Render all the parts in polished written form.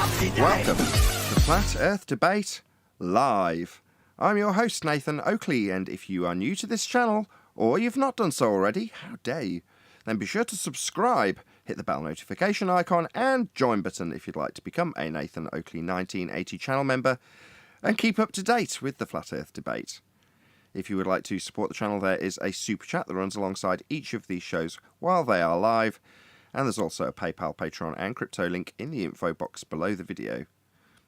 Welcome to Flat Earth Debate Live. I'm your host, Nathan Oakley, and if you are new to this channel, or you've not done so already, how dare you, then be sure to subscribe, hit the bell notification icon, and join button if you'd like to become a Nathan Oakley 1980 channel member, and keep up to date with the Flat Earth Debate. If you would like to support the channel, there is a super chat that runs alongside each of these shows while they are live, and there's also a PayPal, Patreon and crypto link in the info box below the video.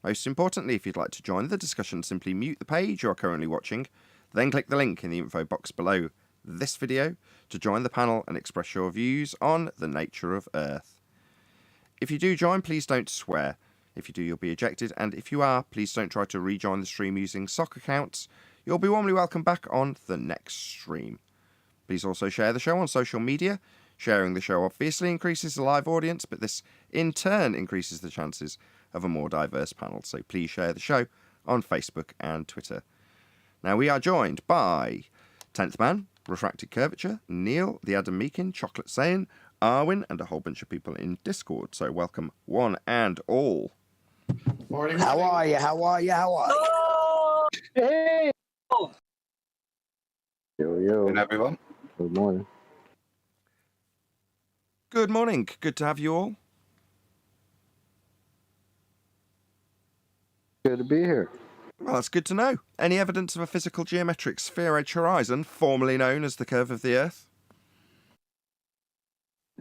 Most importantly, if you'd like to join the discussion, simply mute the page you are currently watching, then click the link in the info box below this video to join the panel and express your views on the nature of Earth. If you do join, please don't swear. If you do, you'll be ejected, and if you are, please don't try to rejoin the stream using sock accounts. You'll be warmly welcome back on the next stream. Please also share the show on social media. Sharing the show obviously increases the live audience, but this in turn increases the chances of a more diverse panel. So please share the show on Facebook and Twitter. Now we are joined by 10th Man, Refracted Curvature, Neil, the Adam Meakin, Chocolate Saiyan, Arwin, and a whole bunch of people in Discord. So welcome one and all. Morning. How are you? How are you? How are you? Hey. Yo. Good everyone. Good morning. Good morning. Good to have you all. Good to be here. Well, that's good to know. Any evidence of a physical geometric sphere-edge horizon, formerly known as the curve of the Earth?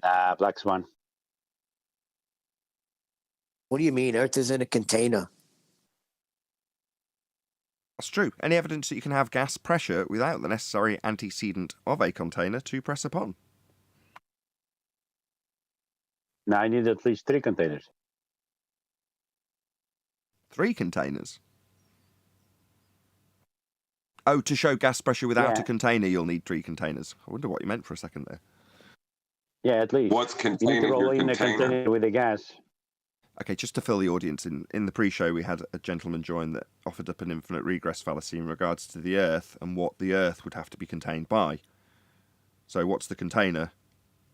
Black Swan. What do you mean? Earth is in a container. That's true. Any evidence that you can have gas pressure without the necessary antecedent of a container to press upon? Now I need at least 3 containers. 3 containers? Oh, to show gas pressure without a container, you'll need 3 containers. I wonder what you meant for a second there. Yeah, at least. What's You need to containing roll your in a container? container with the gas. Okay, just to fill the audience in the pre-show, we had a gentleman join that offered up an infinite regress fallacy in regards to the Earth and what the Earth would have to be contained by. So what's the container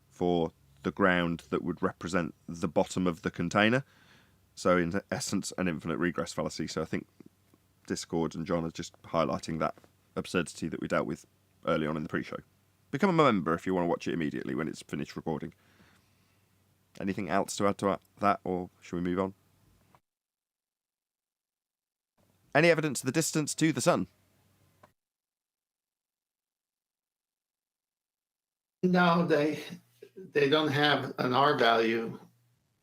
for the ground that would represent the bottom of the container? So in essence, an infinite regress fallacy. So I think Discord and John are just highlighting that absurdity that we dealt with early on in the pre-show. Become a member if you want to watch it immediately when it's finished recording. Anything else to add to that, or should we move on? Any evidence of the distance to the sun? No, they don't have an R value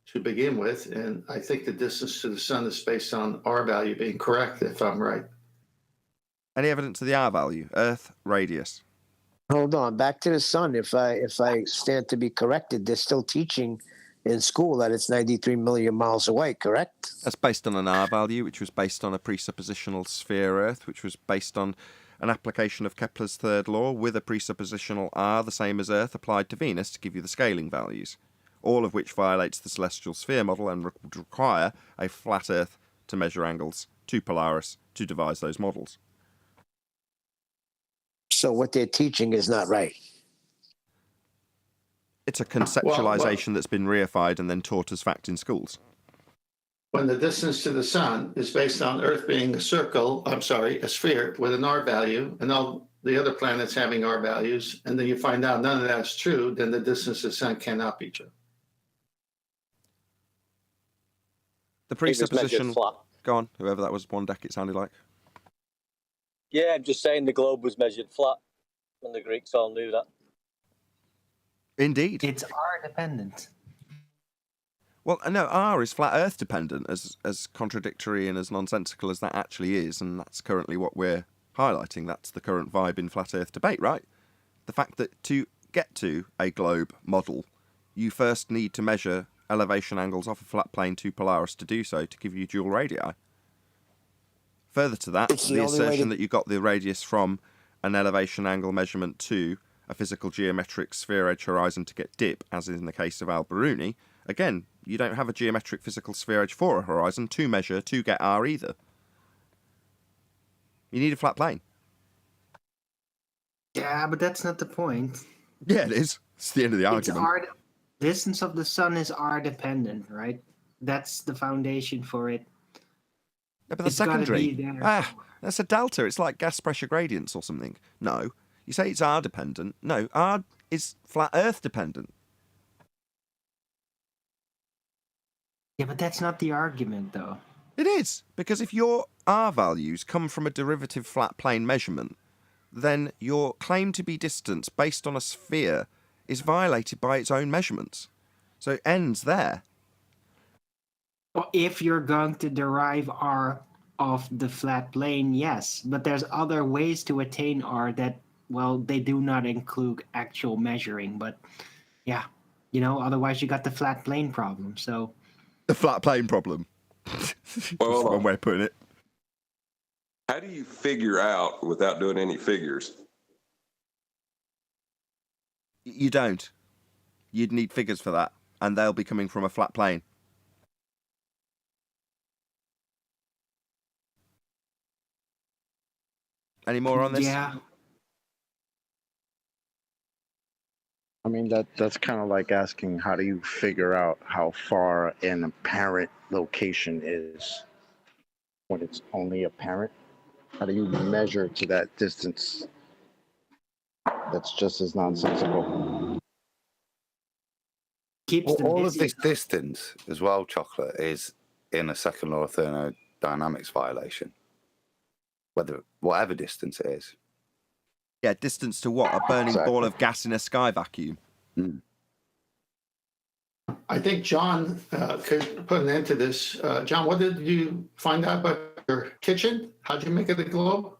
to begin with, and I think the distance to the sun is based on R value being correct, if I'm right. Any evidence of the R value? Earth radius. Hold on. Back to the sun. If I stand to be corrected, they're still teaching in school that it's 93 million miles away, correct? That's based on an R value, which was based on a presuppositional sphere Earth, which was based on an application of Kepler's third law with a presuppositional R, the same as Earth, applied to Venus to give you the scaling values, all of which violates the celestial sphere model and would require a flat Earth to measure angles to Polaris to devise those models. So what they're teaching is not right. It's a conceptualization that's been reified and then taught as fact in schools. When the distance to the sun is based on Earth being a sphere with an R value, and all the other planets having R values, and then you find out none of that's true, then the distance to the sun cannot be true. The presupposition... Go on, whoever that was, one deck it sounded like. Yeah, I'm just saying the globe was measured flat, and the Greeks all knew that. Indeed. It's R dependent. Well, no, R is flat Earth dependent, as contradictory and as nonsensical as that actually is, and that's currently what we're highlighting. That's the current vibe in flat Earth debate, right? The fact that to get to a globe model, you first need to measure elevation angles off a flat plane to Polaris to do so to give you dual radii. Further to that, the assertion that you got the radius from an elevation angle measurement to a physical geometric sphere-edge horizon to get dip, as in the case of Al-Biruni, again, you don't have a geometric physical sphere-edge for a horizon to measure to get R either. You need a flat plane. Yeah, but that's not the point. Yeah, it is. It's the end of the argument. Distance of the sun is R dependent, right? That's the foundation for it. Yeah, but the It's gotta secondary. be there. Ah, that's a delta. It's like gas pressure gradients or something. No. You say it's R dependent. No, R is flat Earth dependent. Yeah, but that's not the argument, though. It is, because if your R values come from a derivative flat plane measurement, then your claim to be distance based on a sphere is violated by its own measurements. So it ends there. Well, if you're going to derive R of the flat plane, yes. But there's other ways to attain R that, well, they do not include actual measuring. But yeah, otherwise you got the flat plane problem. So The flat plane problem. That's one way of putting it. How do you figure out without doing any figures? You don't. You'd need figures for that, and they'll be coming from a flat plane. Any more on this? yeah, I mean, that's kind of like asking how do you figure out how far an apparent location is when it's only apparent? How do you measure to that distance? That's just as nonsensical. keeps them All of busy. this distance as well, Chocolate, is in a second law of thermodynamics violation. Whatever distance it is. Yeah, distance to what? A burning ball of gas in a sky vacuum. I think John could put an end to this. John, what did you find out about your kitchen? How'd you make it a globe?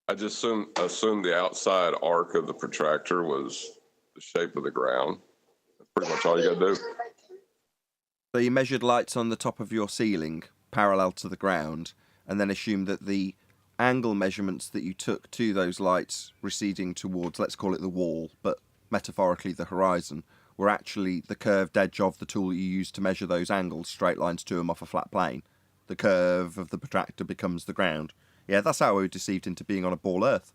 I just assumed the outside arc of the protractor was the shape of the ground. That's pretty much all you got to do. So you measured lights on the top of your ceiling, parallel to the ground, and then assumed that the angle measurements that you took to those lights receding towards, let's call it the wall, but metaphorically the horizon, were actually the curved edge of the tool you used to measure those angles, straight lines to them off a flat plane. The curve of the protractor becomes the ground. Yeah, that's how we were deceived into being on a ball Earth.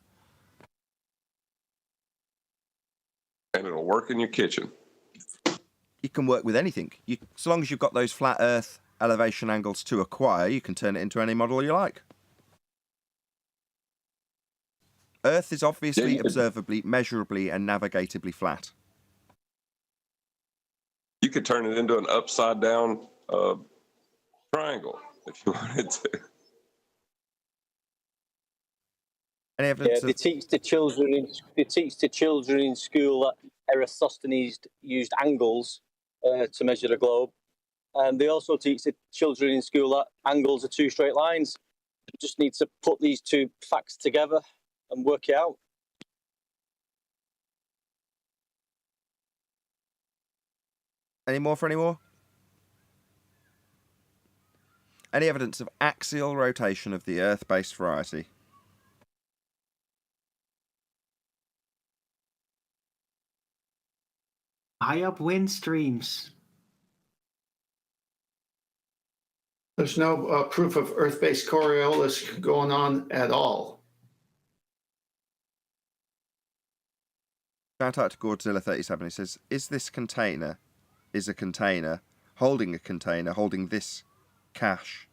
And it'll work in your kitchen. You can work with anything. So long as you've got those flat Earth elevation angles to acquire, you can turn it into any model you like. Earth is obviously, observably, measurably, and navigatably flat. You could turn it into an upside down triangle if you wanted to. Any evidence They teach the children in school that Eratosthenes used angles to measure the globe, and they also teach the children in school that angles are two straight lines. You just need to put these two facts together and work it out. Any more for any more? Any evidence of axial rotation of the Earth-based variety? High up wind streams. There's no proof of Earth-based Coriolis going on at all. Shout out to Godzilla37. He says, is a container holding this cache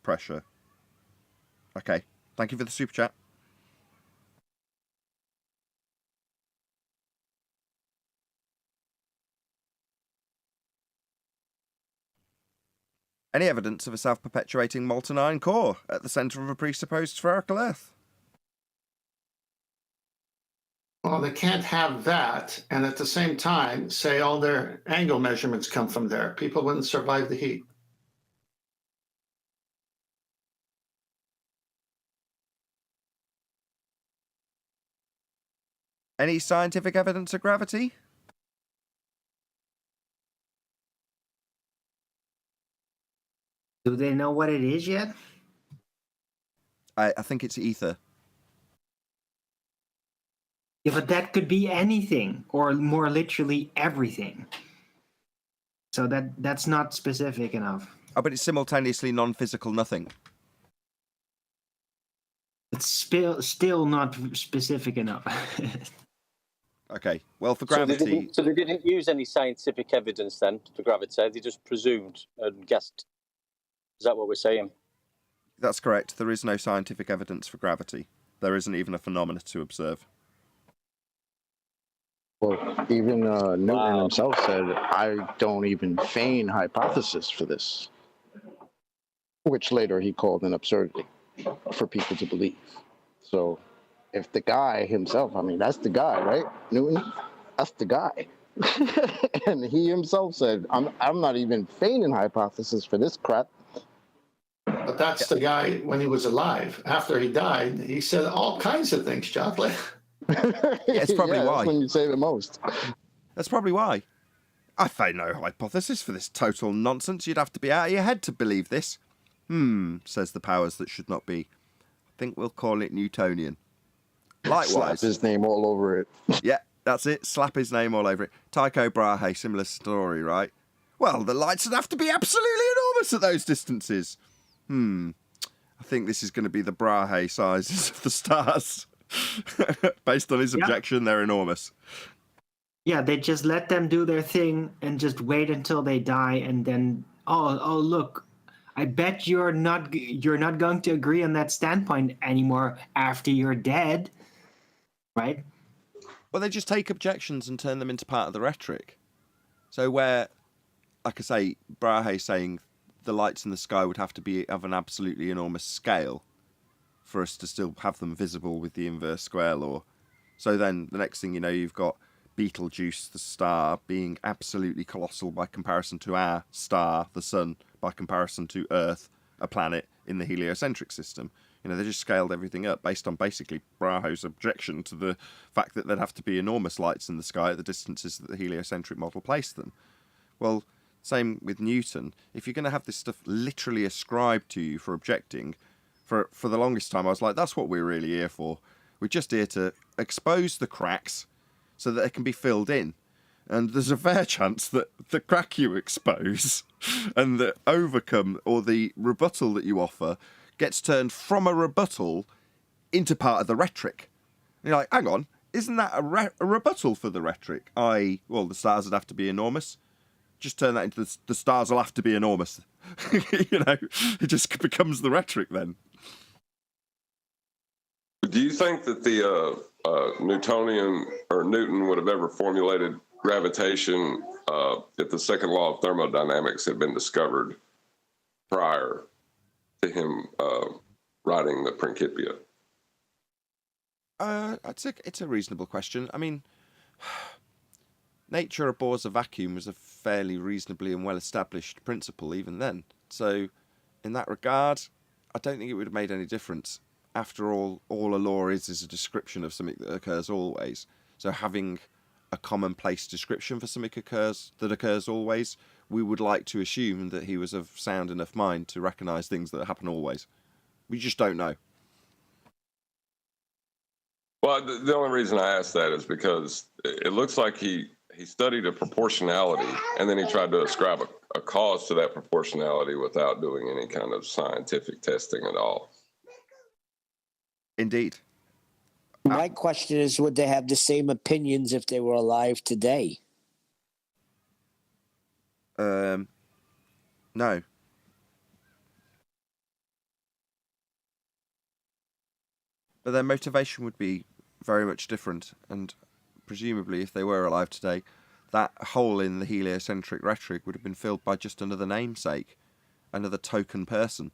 pressure? Okay. Thank you for the super chat. Any evidence of a self-perpetuating molten iron core at the centre of a presupposed spherical Earth? Well, they can't have that, and at the same time say all their angle measurements come from there. People wouldn't survive the heat. Any scientific evidence of gravity? Do they know what it is yet? I think it's ether. Yeah, but that could be anything, or more literally everything. So that's not specific enough. Oh, but it's simultaneously non-physical nothing. It's still not specific enough. Okay, well, for So they, gravity, didn't, so they didn't use any scientific evidence then for gravity. They just presumed and guessed. Is that what we're saying? that's correct. There is no scientific evidence for gravity. There isn't even a phenomena to observe. Well, even Newton Wow. himself said, I don't even feign hypothesis for this, which later he called an absurdity for people to believe. So if the guy himself, I mean, that's the guy, right? Newton, that's the guy. And he himself said, I'm not even feigning hypothesis for this crap. But that's the guy when he was alive. After he died, he said all kinds of things, Chocolate. It's probably why. That's when you say the most. That's probably why. I find no hypothesis for this total nonsense. You'd have to be out of your head to believe this. Says the powers that should not be. I think we'll call it Newtonian. Likewise. Slap his name all over it. Yeah, that's it. Slap his name all over it. Tycho Brahe, similar story, right? Well, the lights would have to be absolutely enormous at those distances. I think this is going to be the Brahe sizes of the stars. Based on his objection, they're enormous. Yeah, they just let them do their thing and just wait until they die, and then oh look, I bet you're not going to agree on that standpoint anymore after you're dead, right? Well, they just take objections and turn them into part of the rhetoric. So where, like I say, Brahe saying the lights in the sky would have to be of an absolutely enormous scale for us to still have them visible with the inverse square law. So then the next thing you know, you've got Betelgeuse, the star, being absolutely colossal by comparison to our star, the sun, by comparison to Earth, a planet in the heliocentric system. You know, they just scaled everything up based on basically Brahe's objection to the fact that there'd have to be enormous lights in the sky at the distances that the heliocentric model placed them. Well, same with Newton. If you're going to have this stuff literally ascribed to you for objecting, for the longest time I was like, that's what we're really here for. We're just here to expose the cracks so that they can be filled in. And there's a fair chance that the crack you expose and the overcome or the rebuttal that you offer gets turned from a rebuttal into part of the rhetoric. And you're like, hang on, isn't that a rebuttal for the rhetoric? Well, the stars would have to be enormous. Just turn that into the stars will have to be enormous. You know, it just becomes the rhetoric then. Do you think that the Newtonian or Newton would have ever formulated gravitation if the second law of thermodynamics had been discovered prior to him writing the Principia? It's a reasonable question. I mean, nature abhors a vacuum was a fairly reasonably and well-established principle even then. So, in that regard, I don't think it would have made any difference. After all a law is a description of something that occurs always. So having a commonplace description for something that occurs always, we would like to assume that he was of sound enough mind to recognise things that happen always. We just don't know. Well, the only reason I asked that is because it looks like he studied a proportionality and then he tried to ascribe a cause to that proportionality without doing any kind of scientific testing at all. Indeed. My question is, would they have the same opinions if they were alive today? No. But their motivation would be very much different, and presumably if they were alive today, that hole in the heliocentric rhetoric would have been filled by just another namesake, another token person.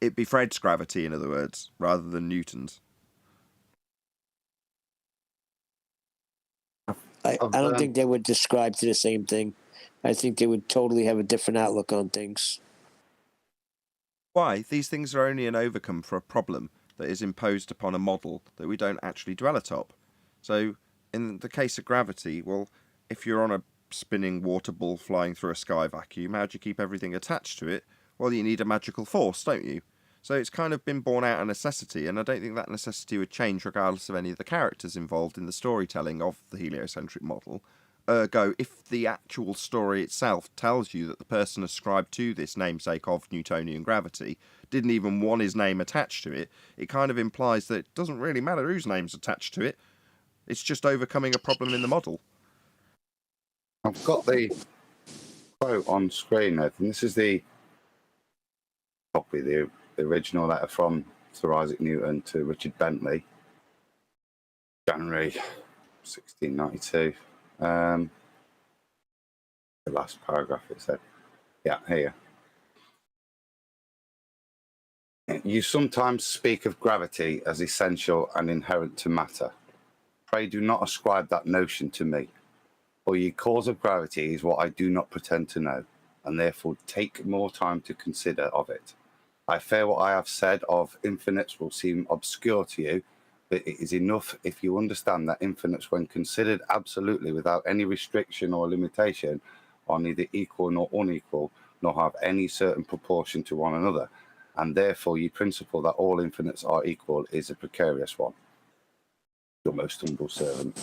It'd be Fred's gravity, in other words, rather than Newton's. I don't think they would describe to the same thing. I think they would totally have a different outlook on things. Why? These things are only an overcome for a problem that is imposed upon a model that we don't actually dwell atop. So, in the case of gravity, well, if you're on a spinning water ball flying through a sky vacuum, how do you keep everything attached to it? Well, you need a magical force, don't you? So it's kind of been born out of necessity, and I don't think that necessity would change regardless of any of the characters involved in the storytelling of the heliocentric model. Ergo, if the actual story itself tells you that the person ascribed to this namesake of Newtonian gravity didn't even want his name attached to it, it kind of implies that it doesn't really matter whose name's attached to it. It's just overcoming a problem in the model. I've got the quote on screen, Nathan. This is the copy, the original letter from Sir Isaac Newton to Richard Bentley, January 1692. The last paragraph, it said. Yeah, here. You sometimes speak of gravity as essential and inherent to matter. Pray do not ascribe that notion to me, for your cause of gravity is what I do not pretend to know, and therefore take more time to consider of it. I fear what I have said of infinites will seem obscure to you, but it is enough if you understand that infinites, when considered absolutely without any restriction or limitation, are neither equal nor unequal, nor have any certain proportion to one another, and therefore your principle that all infinites are equal is a precarious one. Your most humble servant.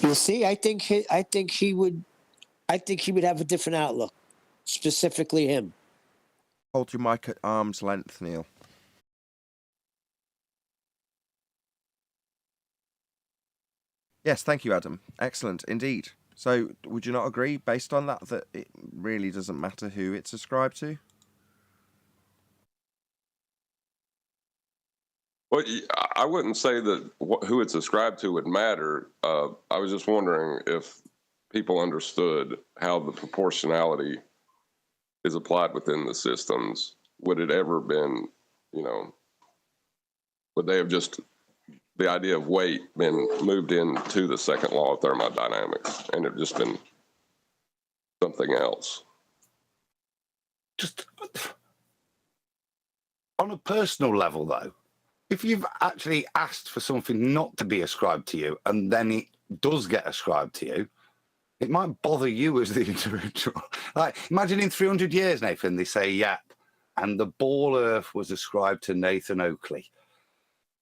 You see, I think he would have a different outlook, specifically him. Hold your mic at arm's length, Neil. Yes, thank you, Adam. Excellent, indeed. So, would you not agree, based on that it really doesn't matter who it's ascribed to? Well, I wouldn't say that who it's ascribed to would matter. I was just wondering if people understood how the proportionality is applied within the systems. Would it ever been, would they have just, the idea of weight been moved into the second law of thermodynamics and it just been something else? Just on a personal level, though, if you've actually asked for something not to be ascribed to you and then it does get ascribed to you, it might bother you as the individual. Like, imagine in 300 years, Nathan, they say, yeah, and the ball Earth was ascribed to Nathan Oakley.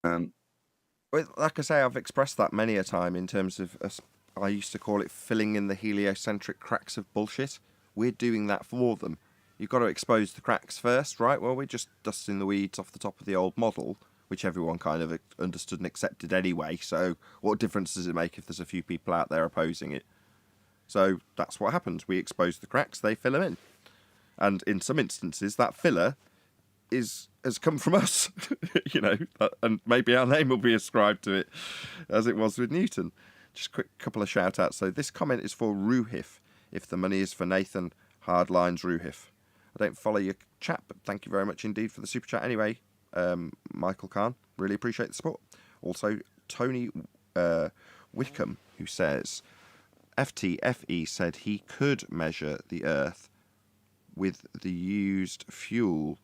Well, like I say, I've expressed that many a time in terms of, I used to call it filling in the heliocentric cracks of bullshit. We're doing that for them. You've got to expose the cracks first, right? Well, we're just dusting the weeds off the top of the old model, which everyone kind of understood and accepted anyway. So what difference does it make if there's a few people out there opposing it? So that's what happens. We expose the cracks, they fill them in. And in some instances, that filler has come from us, and maybe our name will be ascribed to it, as it was with Newton. Just a quick couple of shout-outs. So this comment is for Ruhif. If the money is for Nathan, hard lines Ruhif. I don't follow your chat, but thank you very much indeed for the super chat anyway, Michael Khan. Really appreciate the support. Also, Tony Wickham, who says, FTFE said he could measure the Earth with the used fuel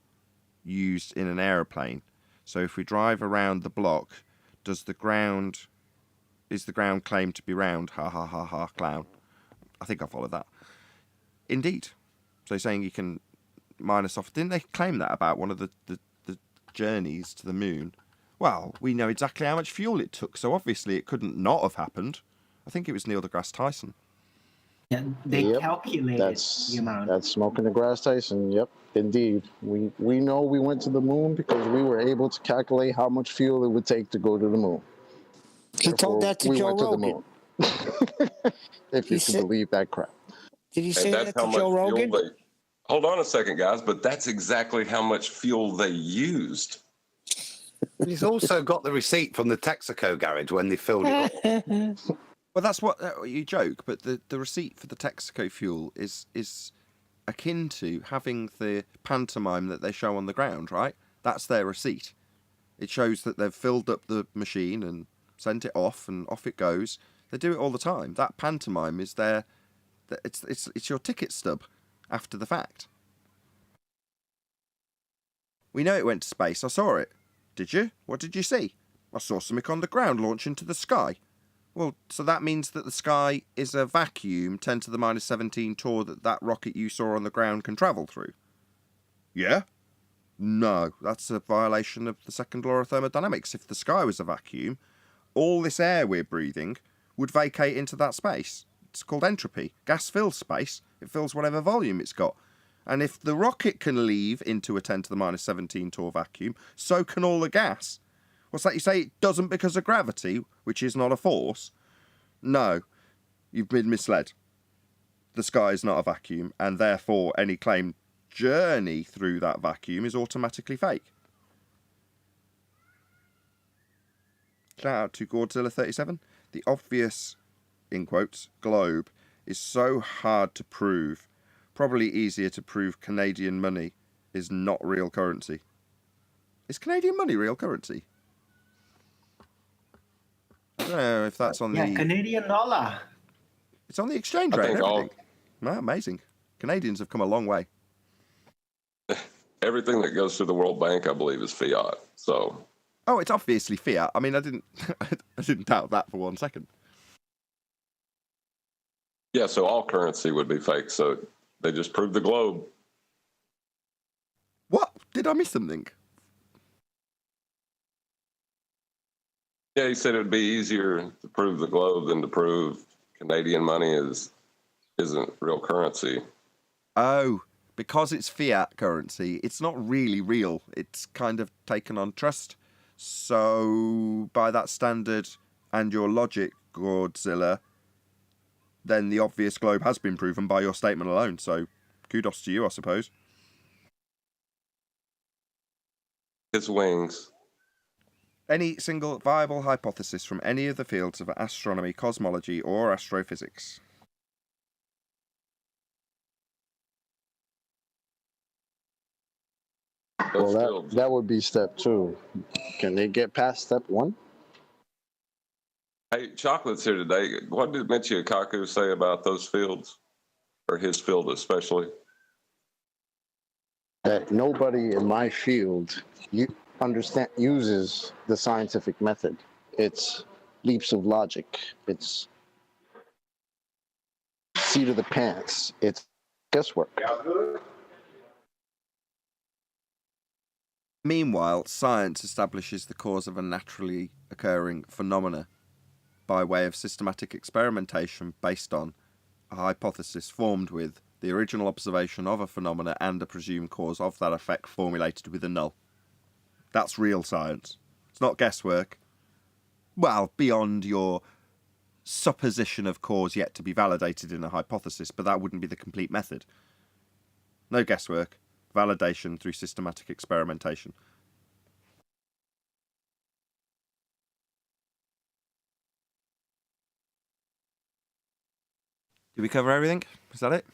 used in an aeroplane. So if we drive around the block, is the ground claimed to be round? Ha ha ha ha, clown. I think I followed that. Indeed. So saying you can minus off. Didn't they claim that about one of the journeys to the moon? Well, we know exactly how much fuel it took, so obviously it couldn't not have happened. I think it was Neil deGrasse Tyson. Yeah, they calculated the amount. That's Smoking deGrasse Tyson. Yep, indeed. We know we went to the moon because we were able to calculate how much fuel it would take to go to the moon. He told that to Joe Rogan. If you can believe that crap. Did he say that to Joe Rogan? Hold on a second, guys, but that's exactly how much fuel they used. He's also got the receipt from the Texaco garage when they filled it up. Well, that's what you joke, but the receipt for the Texaco fuel is akin to having the pantomime that they show on the ground, right? That's their receipt. It shows that they've filled up the machine and sent it off, and off it goes. They do it all the time. That pantomime is their. It's your ticket stub after the fact. We know it went to space. I saw it. Did you? What did you see? I saw something on the ground launch into the sky. Well, so that means that the sky is a vacuum 10 to the minus 17 tour that rocket you saw on the ground can travel through. Yeah? No, that's a violation of the second law of thermodynamics. If the sky was a vacuum, all this air we're breathing would vacate into that space. It's called entropy. Gas fills space. It fills whatever volume it's got. And if the rocket can leave into a 10 to the minus 17 torr vacuum, so can all the gas. What's that you say? It doesn't because of gravity, which is not a force? No, you've been misled. The sky is not a vacuum, and therefore any claimed journey through that vacuum is automatically fake. Shout out to Godzilla37. The obvious, in quotes, globe is so hard to prove. Probably easier to prove Canadian money is not real currency. Is Canadian money real currency? I don't know if that's on the... Canadian dollar. It's on the exchange rate and everything. No, amazing. Canadians have come a long way. Everything that goes through the World Bank, I believe, is fiat. So... Oh, it's obviously fiat. I mean, I didn't doubt that for 1 second. Yeah, so all currency would be fake. So they just proved the globe. What? Did I miss something? Yeah, he said it would be easier to prove the globe than to prove Canadian money isn't real currency. Oh, because it's fiat currency, it's not really real. It's kind of taken on trust. So, by that standard and your logic, Godzilla, then the obvious globe has been proven by your statement alone. So, kudos to you, I suppose. His wings. Any single viable hypothesis from any of the fields of astronomy, cosmology, or astrophysics? Well, that would be step 2. Can they get past step 1? Hey, Chocolate's here today. What did Michio Kaku say about those fields, or his field especially? That nobody in my field uses the scientific method. It's leaps of logic. It's seat of the pants. It's guesswork. Meanwhile, science establishes the cause of a naturally occurring phenomena by way of systematic experimentation based on a hypothesis formed with the original observation of a phenomena and a presumed cause of that effect formulated with a null. That's real science. It's not guesswork. Well, beyond your supposition of cause yet to be validated in a hypothesis, but that wouldn't be the complete method. No guesswork. Validation through systematic experimentation. Did we cover everything? Is that it?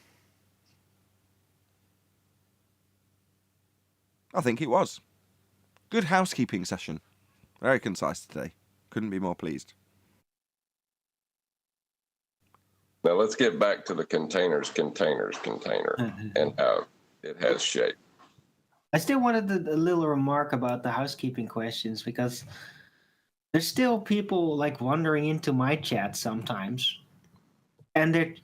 I think it was. Good housekeeping session. Very concise today. Couldn't be more pleased. Now let's get back to the container, and how it has shape. I still wanted a little remark about the housekeeping questions, because there's still people like wandering into my chat sometimes, and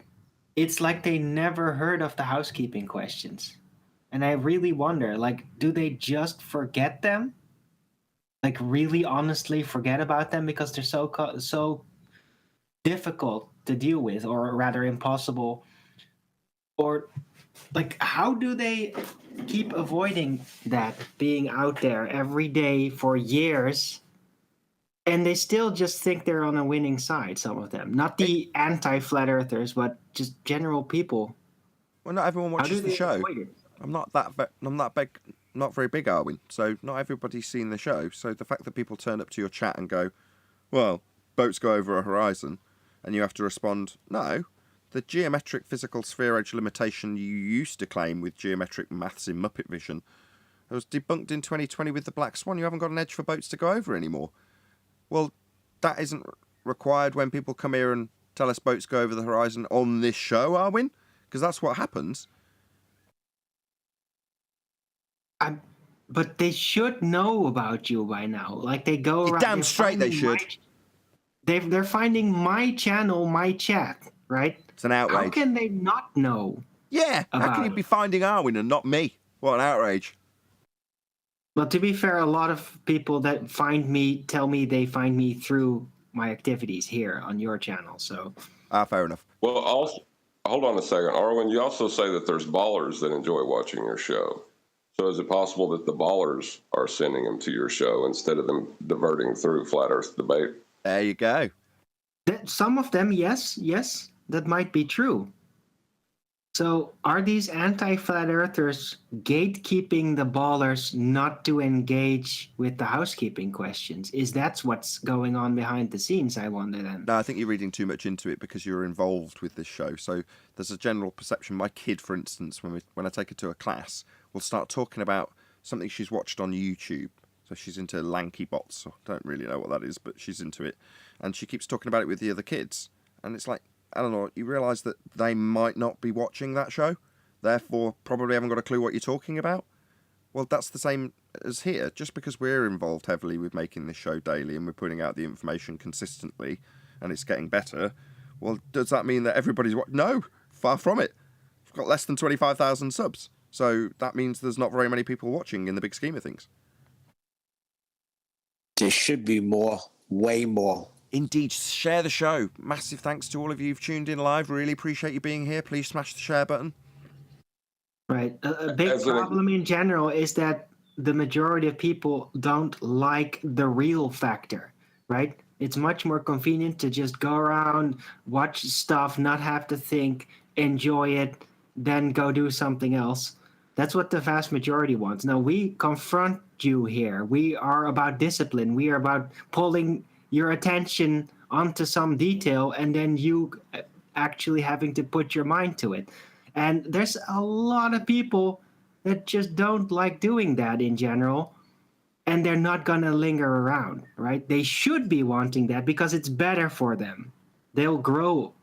it's like they never heard of the housekeeping questions. And I really wonder, like, do they just forget them? Like, really honestly forget about them because they're so difficult to deal with, or rather impossible? Or, like, how do they keep avoiding that being out there every day for years, and they still just think they're on a winning side, some of them? Not the anti-flat earthers, but just general people. Well, not everyone watches the show. I'm not big, not very big, Arwin. So not everybody's seen the show. So the fact that people turn up to your chat and go, well, boats go over a horizon, and you have to respond, no, the geometric physical sphere edge limitation you used to claim with geometric maths in Muppet Vision was debunked in 2020 with the Black Swan. You haven't got an edge for boats to go over anymore. Well, that isn't required when people come here and tell us boats go over the horizon on this show, Arwin? Because that's what happens. But they should know about you by now. Like, they go around. Damn straight they should. They're finding my channel, my chat, right? It's an outrage. How can they not know? Yeah, how can you be finding Arwin and not me? What an outrage. Well, to be fair, a lot of people that find me tell me they find me through my activities here on your channel. So. Fair enough. Well, also, hold on a second. Arwen, you also say that there's ballers that enjoy watching your show. So is it possible that the ballers are sending them to your show instead of them diverting through flat Earth debate? There you go. Some of them, yes, that might be true. So are these anti-flat earthers gatekeeping the ballers not to engage with the housekeeping questions? Is that what's going on behind the scenes, I wonder then? No, I think you're reading too much into it because you're involved with this show. So there's a general perception. My kid, for instance, when I take her to a class, will start talking about something she's watched on YouTube. So she's into lanky bots. I don't really know what that is, but she's into it. And she keeps talking about it with the other kids. And it's like, I don't know, you realise that they might not be watching that show, therefore probably haven't got a clue what you're talking about. Well, that's the same as here. Just because we're involved heavily with making this show daily and we're putting out the information consistently and it's getting better, well, does that mean that everybody's watching? No, far from it. We've got less than 25,000 subs. So that means there's not very many people watching in the big scheme of things. There should be more, way more. Indeed, share the show. Massive thanks to all of you who've tuned in live. Really appreciate you being here. Please smash the share button. Right. A big problem in general is that the majority of people don't like the real factor, right? It's much more convenient to just go around, watch stuff, not have to think, enjoy it, then go do something else. That's what the vast majority wants. Now, we confront you here. We are about discipline. We are about pulling your attention onto some detail and then you actually having to put your mind to it. And there's a lot of people that just don't like doing that in general, and they're not going to linger around, right? They should be wanting that because it's better for them. They'll grow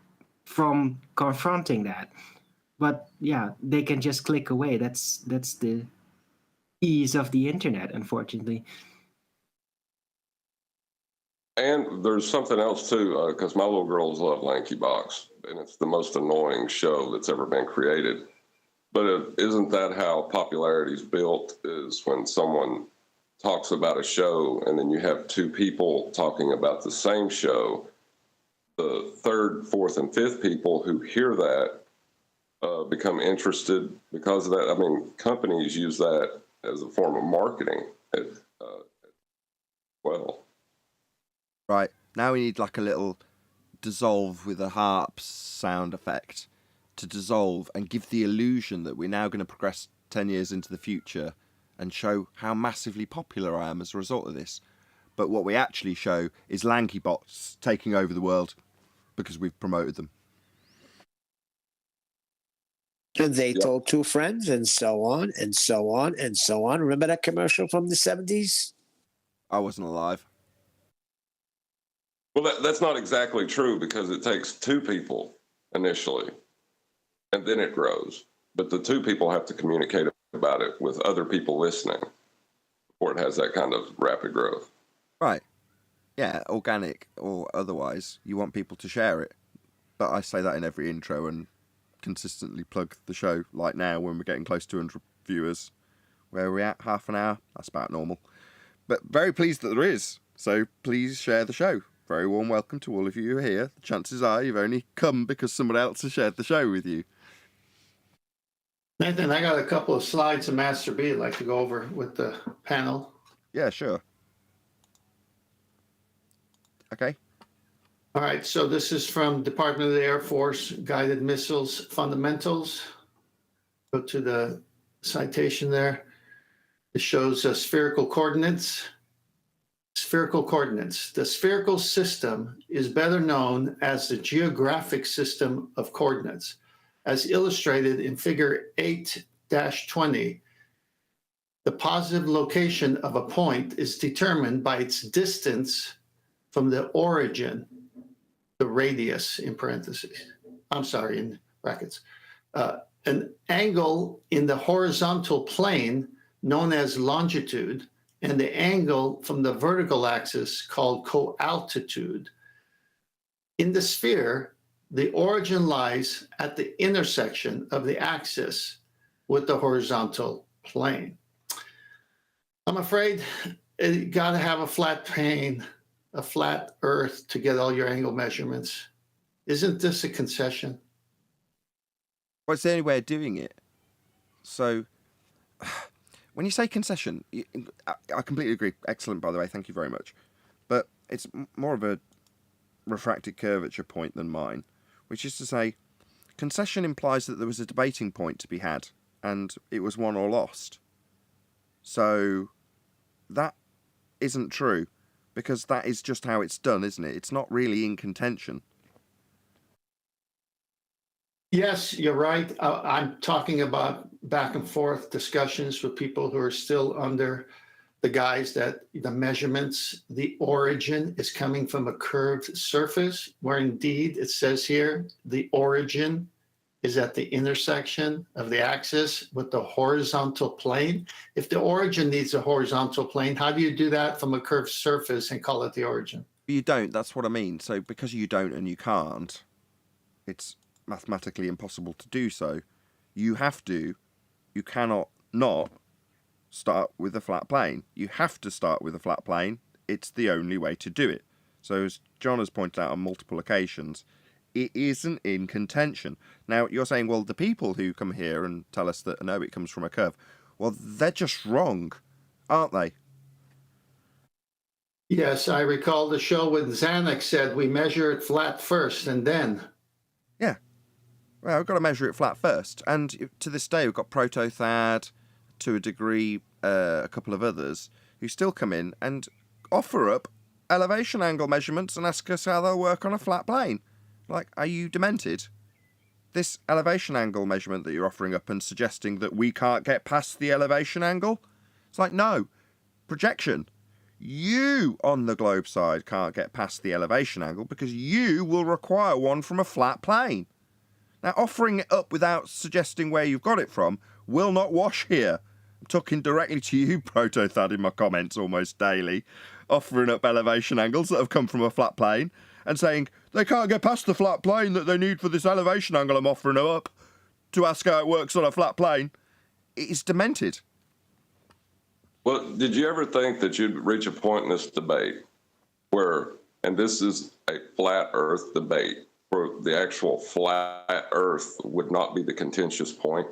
from confronting that. But yeah, they can just click away. That's the ease of the internet, unfortunately. And there's something else too, because my little girls love Lanky Box, and it's the most annoying show that's ever been created. But isn't that how popularity is built, is when someone talks about a show and then you have two people talking about the same show, the third, fourth, and fifth people who hear that become interested because of that. I mean, companies use that as a form of marketing as well. Right, now we need like a little dissolve with a harp sound effect to dissolve and give the illusion that we're now going to progress 10 years into the future and show how massively popular I am as a result of this. But what we actually show is lanky bots taking over the world because we've promoted them. And they told two friends and so on and so on and so on. Remember that commercial from the 70s? I wasn't alive. Well, that's not exactly true because it takes two people initially, and then it grows. But the two people have to communicate about it with other people listening before it has that kind of rapid growth. Right. Yeah, organic or otherwise, you want people to share it. But I say that in every intro and consistently plug the show, like now when we're getting close to 200 viewers. Where are we at? Half an hour? That's about normal. But very pleased that there is. So please share the show. Very warm welcome to all of you who are here. The chances are you've only come because someone else has shared the show with you. Nathan, I got a couple of slides of Master B I'd like to go over with the panel. Yeah, sure. Okay. All right, so this is from Department of the Air Force Guided Missiles Fundamentals. Go to the citation there. It shows spherical coordinates. Spherical coordinates. The spherical system is better known as the geographic system of coordinates. As illustrated in figure 8-20, the positive location of a point is determined by its distance from the origin, the radius in parentheses. I'm sorry, in brackets. An angle in the horizontal plane known as longitude, and the angle from the vertical axis called co-altitude. In the sphere, the origin lies at the intersection of the axis with the horizontal plane. I'm afraid you gotta have a flat plane, a flat earth to get all your angle measurements. Isn't this a concession? Well, it's the only way of doing it. So, when you say concession, I completely agree. Excellent, by the way. Thank you very much. But it's more of a refracted curvature point than mine, which is to say, concession implies that there was a debating point to be had, and it was won or lost. So, that isn't true, because that is just how it's done, isn't it? It's not really in contention. Yes, you're right. I'm talking about back and forth discussions with people who are still under the guise that the measurements, the origin is coming from a curved surface, where indeed it says here the origin is at the intersection of the axis with the horizontal plane. If the origin needs a horizontal plane, how do you do that from a curved surface and call it the origin? You don't, that's what I mean. So because you don't and you can't, it's mathematically impossible to do so. You cannot not start with a flat plane. You have to start with a flat plane. It's the only way to do it. So as John has pointed out on multiple occasions, it isn't in contention. Now, you're saying, well, the people who come here and tell us that, no, it comes from a curve, well, they're just wrong, aren't they? Yes, I recall the show when Zanuck said we measure it flat first and then. Yeah. Well, we've got to measure it flat first. And to this day, we've got Protothad, to a degree, a couple of others, who still come in and offer up elevation angle measurements and ask us how they'll work on a flat plane. Like, are you demented? This elevation angle measurement that you're offering up and suggesting that we can't get past the elevation angle? It's like, no. Projection. You, on the globe side, can't get past the elevation angle because you will require one from a flat plane. Now, offering it up without suggesting where you've got it from will not wash here. I'm talking directly to you, Protothad, in my comments almost daily, offering up elevation angles that have come from a flat plane and saying they can't get past the flat plane that they need for this elevation angle I'm offering up to ask how it works on a flat plane. It is demented. Well, did you ever think that you'd reach a point in this debate where, and this is a flat Earth debate, where the actual flat Earth would not be the contentious point?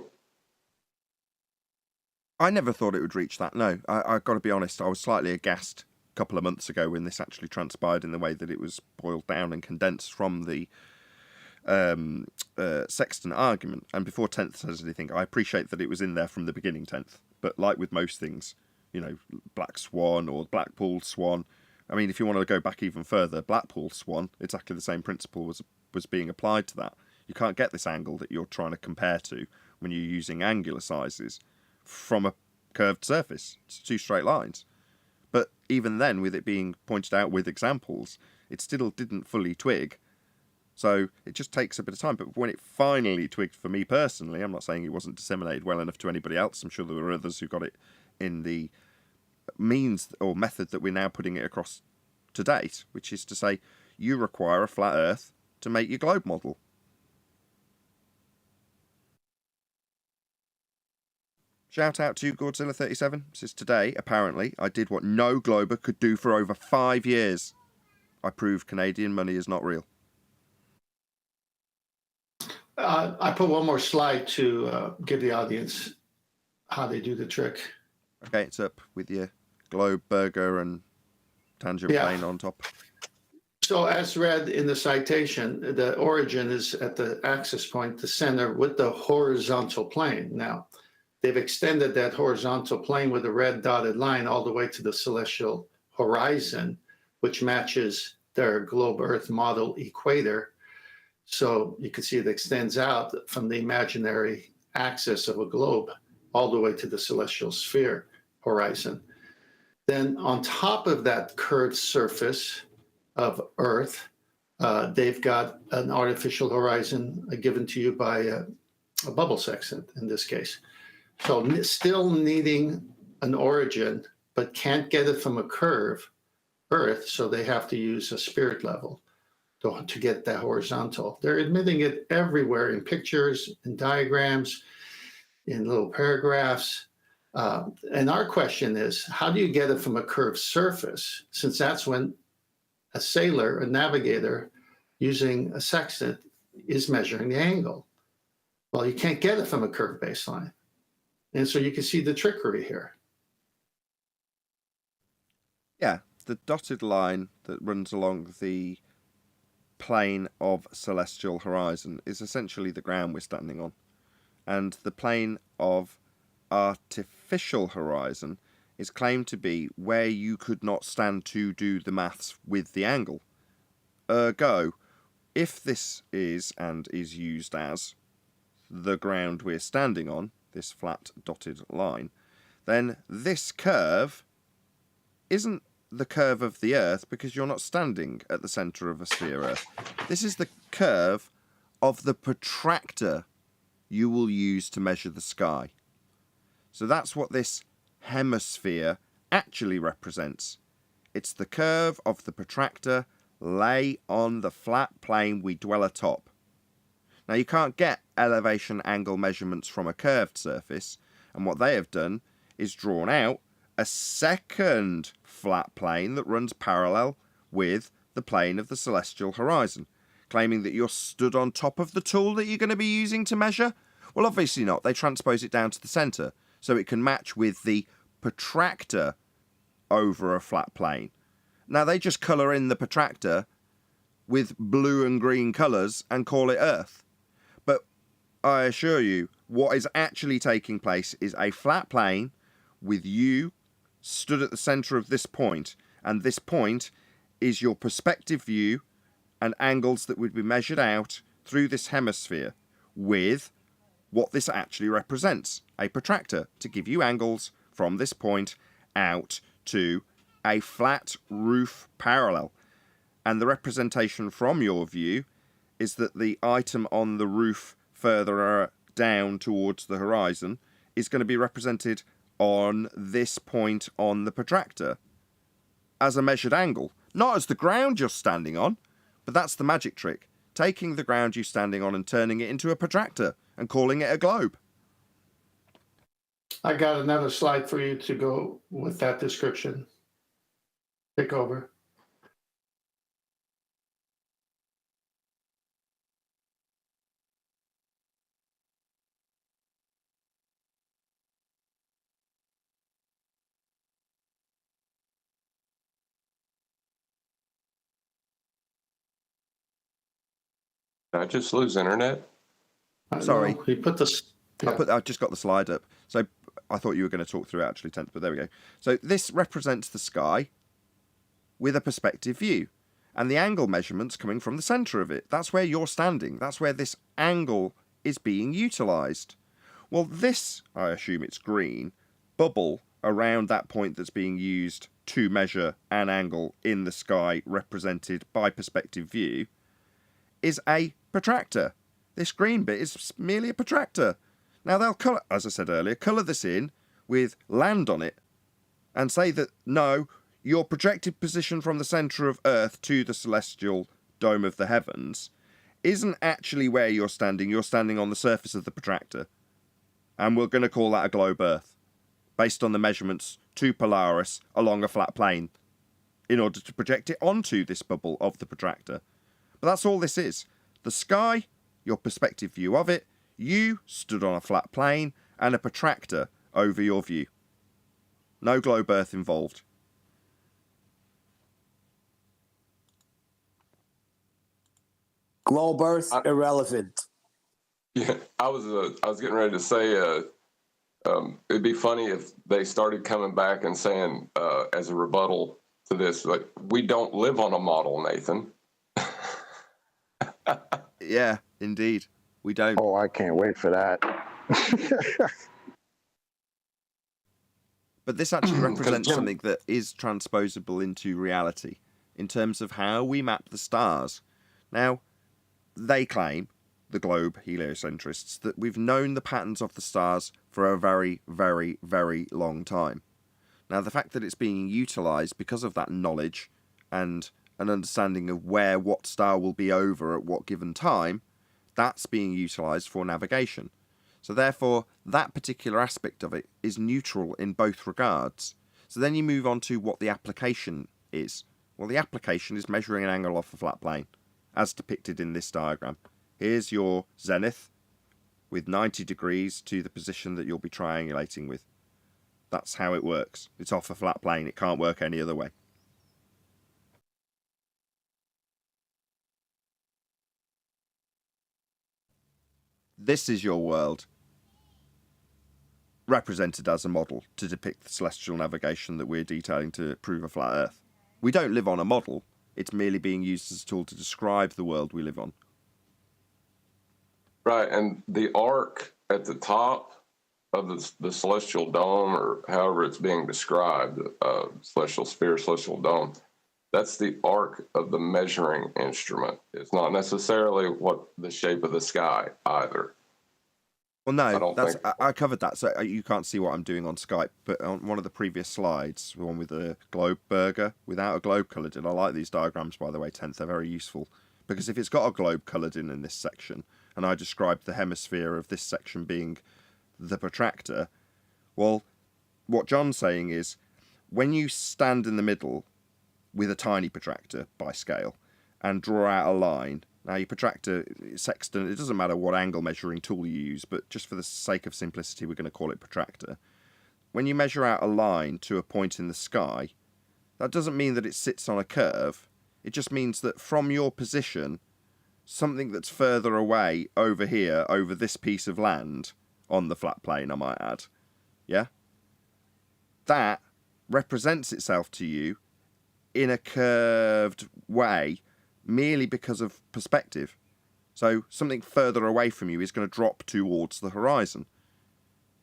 I never thought it would reach that, no. I've got to be honest, I was slightly aghast a couple of months ago when this actually transpired in the way that it was boiled down and condensed from the Sexton argument. And before 10th says anything, I appreciate that it was in there from the beginning, 10th. But like with most things, you know, Black Swan or Blackpool Swan, I mean, if you want to go back even further, Blackpool Swan, exactly the same principle was being applied to that. You can't get this angle that you're trying to compare to when you're using angular sizes from a curved surface. It's two straight lines. But even then, with it being pointed out with examples, it still didn't fully twig. So it just takes a bit of time. But when it finally twigged for me personally, I'm not saying it wasn't disseminated well enough to anybody else. I'm sure there were others who got it in the means or method that we're now putting it across to date, which is to say you require a flat Earth to make your globe model. Shout out to Godzilla37. Says, today, apparently, I did what no glober could do for over 5 years. I proved Canadian money is not real. I put one more slide to give the audience how they do the trick. Okay, it's up with your globe burger and tangent plane on top. So as read in the citation, the origin is at the axis point, the center, with the horizontal plane. Now, they've extended that horizontal plane with a red dotted line all the way to the celestial horizon, which matches their globe Earth model equator. So you can see it extends out from the imaginary axis of a globe all the way to the celestial sphere horizon. Then on top of that curved surface of Earth, they've got an artificial horizon given to you by a bubble sextant in this case. So still needing an origin, but can't get it from a curve, Earth, so they have to use a spirit level to get that horizontal. They're admitting it everywhere in pictures, in diagrams, in little paragraphs. And our question is, how do you get it from a curved surface? Since that's when a sailor, a navigator, using a sextant is measuring the angle. Well, you can't get it from a curved baseline. And so you can see the trickery here. Yeah, the dotted line that runs along the plane of celestial horizon is essentially the ground we're standing on. And the plane of artificial horizon is claimed to be where you could not stand to do the maths with the angle. Ergo, if this is and is used as the ground we're standing on, this flat dotted line, then this curve isn't the curve of the Earth because you're not standing at the centre of a sphere Earth. This is the curve of the protractor you will use to measure the sky. So that's what this hemisphere actually represents. It's the curve of the protractor lay on the flat plane we dwell atop. Now you can't get elevation angle measurements from a curved surface, and what they have done is drawn out a second flat plane that runs parallel with the plane of the celestial horizon, claiming that you're stood on top of the tool that you're going to be using to measure. Well, obviously not. They transpose it down to the centre so it can match with the protractor over a flat plane. Now they just colour in the protractor with blue and green colours and call it Earth. But I assure you, what is actually taking place is a flat plane with you stood at the centre of this point, and this point is your perspective view and angles that would be measured out through this hemisphere with what this actually represents, a protractor, to give you angles from this point out to a flat roof parallel. And the representation from your view is that the item on the roof further down towards the horizon is going to be represented on this point on the protractor as a measured angle, not as the ground you're standing on. But that's the magic trick, taking the ground you're standing on and turning it into a protractor and calling it a globe. I got another slide for you to go with that description. Take over. Did I just lose internet? Sorry. He put this. Yeah. I just got the slide up. So I thought you were going to talk through it actually, Tent, but there we go. So this represents the sky with a perspective view, and the angle measurements coming from the centre of it. That's where you're standing. That's where this angle is being utilised. Well, this, I assume it's green, bubble around that point that's being used to measure an angle in the sky represented by perspective view is a protractor. This green bit is merely a protractor. Now they'll colour, as I said earlier, colour this in with land on it and say that no, your projected position from the centre of Earth to the celestial dome of the heavens isn't actually where you're standing on the surface of the protractor. And we're going to call that a globe Earth, based on the measurements to Polaris along a flat plane, in order to project it onto this bubble of the protractor. But that's all this is. The sky, your perspective view of it, you stood on a flat plane, and a protractor over your view. No globe Earth involved. Globe Earth, irrelevant. Yeah, I was getting ready to say it'd be funny if they started coming back and saying as a rebuttal to this, like, we don't live on a model, Nathan. Yeah, indeed. We don't. Oh, I can't wait for that. But this actually represents something that is transposable into reality in terms of how we map the stars. Now, they claim, the globe heliocentrists, that we've known the patterns of the stars for a very, very, very long time. Now, the fact that it's being utilised because of that knowledge and an understanding of where what star will be over at what given time, that's being utilised for navigation. So therefore, that particular aspect of it is neutral in both regards. So then you move on to what the application is. Well, the application is measuring an angle off a flat plane. as depicted in this diagram. Here's your zenith with 90 degrees to the position that you'll be triangulating with. That's how it works. It's off a flat plane. It can't work any other way. This is your world, represented as a model to depict the celestial navigation that we're detailing to prove a flat Earth. We don't live on a model. It's merely being used as a tool to describe the world we live on. Right, and the arc at the top of the celestial dome, or however it's being described, celestial sphere, celestial dome, that's the arc of the measuring instrument. It's not necessarily what the shape of the sky either. Well, no, I covered that, so you can't see what I'm doing on Skype, but on one of the previous slides, the one with the globe burger, without a globe coloured in, I like these diagrams, by the way, 10th, they're very useful, because if it's got a globe coloured in this section, and I described the hemisphere of this section being the protractor, well, what John's saying is, when you stand in the middle with a tiny protractor by scale and draw out a line, now your protractor, sextant, it doesn't matter what angle measuring tool you use, but just for the sake of simplicity we're going to call it protractor. When you measure out a line to a point in the sky, that doesn't mean that it sits on a curve, it just means that from your position, something that's further away over here, over this piece of land, on the flat plane I might add, yeah? That represents itself to you in a curved way merely because of perspective. So something further away from you is going to drop towards the horizon.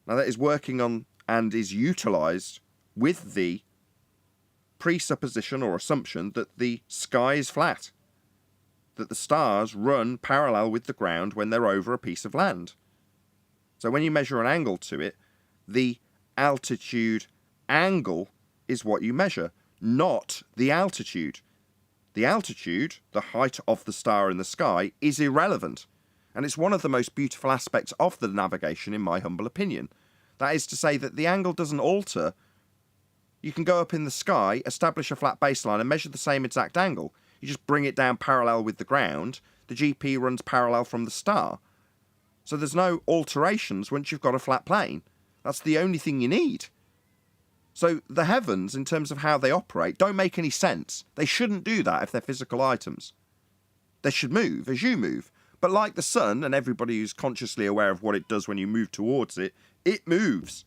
Now that is working on and is utilised with the presupposition or assumption that the sky is flat, that the stars run parallel with the ground when they're over a piece of land. So when you measure an angle to it, the altitude angle is what you measure, not the altitude. The altitude, the height of the star in the sky, is irrelevant. And it's one of the most beautiful aspects of the navigation, in my humble opinion. That is to say that the angle doesn't alter. You can go up in the sky, establish a flat baseline, and measure the same exact angle. You just bring it down parallel with the ground. The GP runs parallel from the star. So there's no alterations once you've got a flat plane. That's the only thing you need. So the heavens, in terms of how they operate, don't make any sense. They shouldn't do that if they're physical items. They should move as you move. But like the sun, and everybody who's consciously aware of what it does when you move towards it, it moves.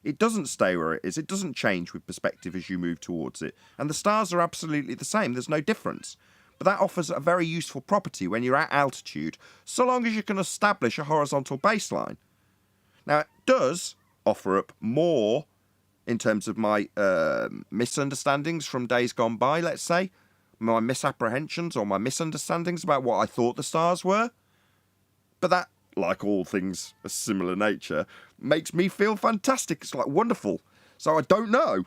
It doesn't stay where it is. It doesn't change with perspective as you move towards it. And the stars are absolutely the same. There's no difference. But that offers a very useful property when you're at altitude, so long as you can establish a horizontal baseline. Now, it does offer up more in terms of my misunderstandings from days gone by, let's say, my misapprehensions or my misunderstandings about what I thought the stars were. But that, like all things of similar nature, makes me feel fantastic. It's like wonderful. So I don't know.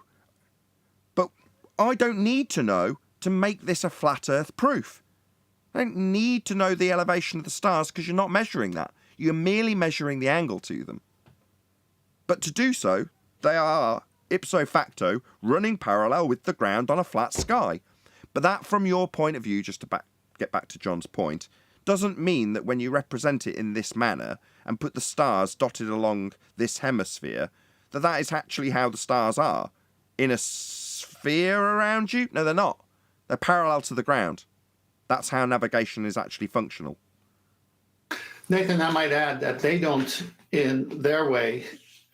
But I don't need to know to make this a flat Earth proof. I don't need to know the elevation of the stars because you're not measuring that. You're merely measuring the angle to them. But to do so, they are ipso facto running parallel with the ground on a flat sky. But that, from your point of view, just to get back to John's point, doesn't mean that when you represent it in this manner and put the stars dotted along this hemisphere, that is actually how the stars are. In a sphere around you? No, they're not. They're parallel to the ground. That's how navigation is actually functional. Nathan, I might add that they don't, in their way,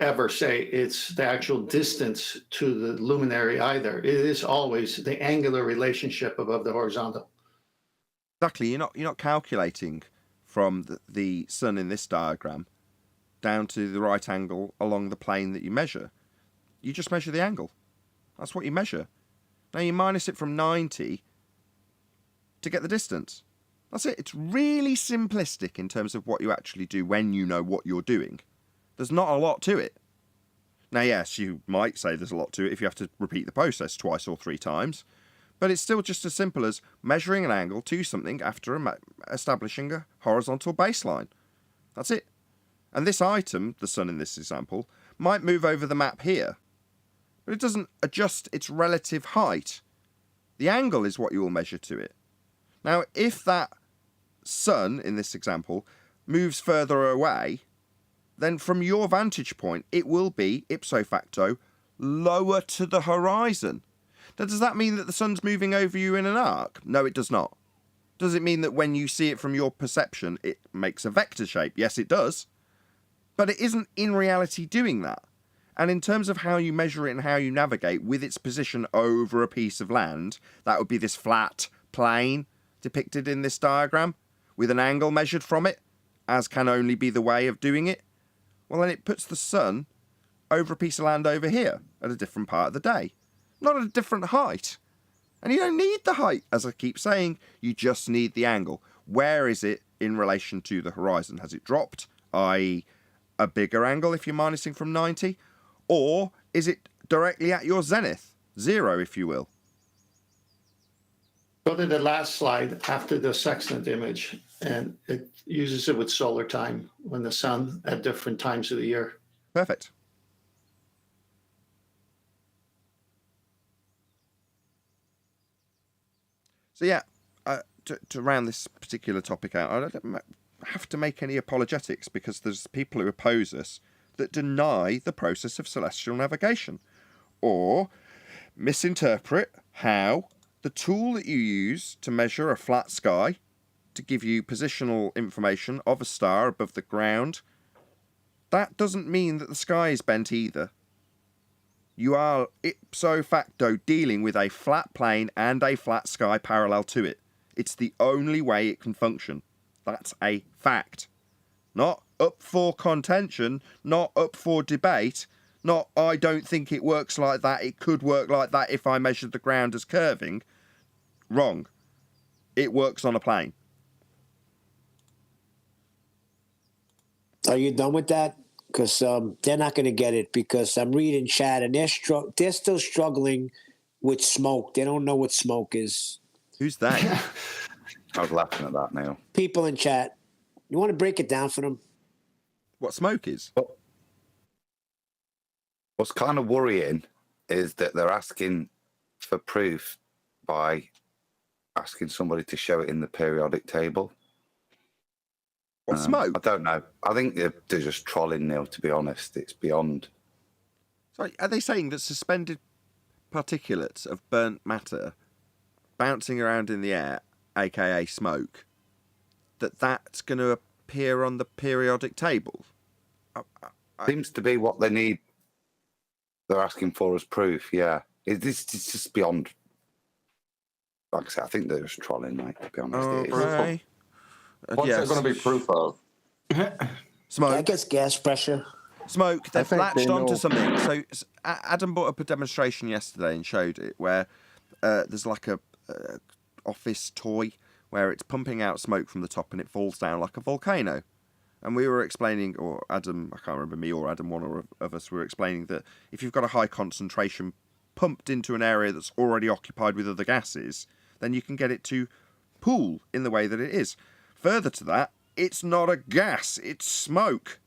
ever say it's the actual distance to the luminary either. It is always the angular relationship above the horizontal. Exactly. You're not calculating from the sun in this diagram down to the right angle along the plane that you measure. You just measure the angle. That's what you measure. Now you minus it from 90 to get the distance. That's it. It's really simplistic in terms of what you actually do when you know what you're doing. There's not a lot to it. Now, yes, you might say there's a lot to it if you have to repeat the process twice or three times, but it's still just as simple as measuring an angle to something after establishing a horizontal baseline. That's it. And this item, the sun in this example, might move over the map here, but it doesn't adjust its relative height. The angle is what you will measure to it. Now, if that sun, in this example, moves further away, then from your vantage point, it will be, ipso facto, lower to the horizon. Now, does that mean that the sun's moving over you in an arc? No, it does not. Does it mean that when you see it from your perception, it makes a vector shape? Yes, it does. But it isn't in reality doing that. And in terms of how you measure it and how you navigate with its position over a piece of land, that would be this flat plane depicted in this diagram with an angle measured from it, as can only be the way of doing it. Well, then it puts the sun over a piece of land over here at a different part of the day, not at a different height. And you don't need the height, as I keep saying, you just need the angle. Where is it in relation to the horizon? Has it dropped, i.e. a bigger angle if you're minusing from 90? Or is it directly at your zenith, 0 if you will? Go to the last slide after the sextant image, and it uses it with solar time when the sun at different times of the year. Perfect. So yeah, to round this particular topic out, I don't have to make any apologetics because there's people who oppose us that deny the process of celestial navigation or misinterpret how the tool that you use to measure a flat sky to give you positional information of a star above the ground, that doesn't mean that the sky is bent either. You are ipso facto dealing with a flat plane and a flat sky parallel to it. It's the only way it can function. That's a fact. Not up for contention, not up for debate, not I don't think it works like that, it could work like that if I measured the ground as curving. Wrong. It works on a plane. Are you done with that? Because they're not going to get it, because I'm reading chat and they're still struggling with smoke. They don't know what smoke is. Who's they? I was laughing at that, Neil. People in chat. You want to break it down for them? What smoke is? What's kind of worrying is that they're asking for proof by asking somebody to show it in the periodic table. What smoke? I don't know. I think they're just trolling, Neil, to be honest. It's beyond. Sorry, are they saying that suspended particulates of burnt matter bouncing around in the air, aka smoke, that's going to appear on the periodic table? Seems to be what they need. They're asking for as proof, yeah. It's just beyond. Like I said, I think they're just trolling, mate, to be honest. Okay. What's that going to be proof of? Smoke. I guess gas pressure. Smoke. They've think they latched onto know. something. So Adam brought up a demonstration yesterday and showed it where there's like a office toy where it's pumping out smoke from the top and it falls down like a volcano. And we were explaining, or Adam, I can't remember, me or Adam, one of us were explaining that if you've got a high concentration pumped into an area that's already occupied with other gases, then you can get it to pool in the way that it is. Further to that, it's not a gas, it's smoke.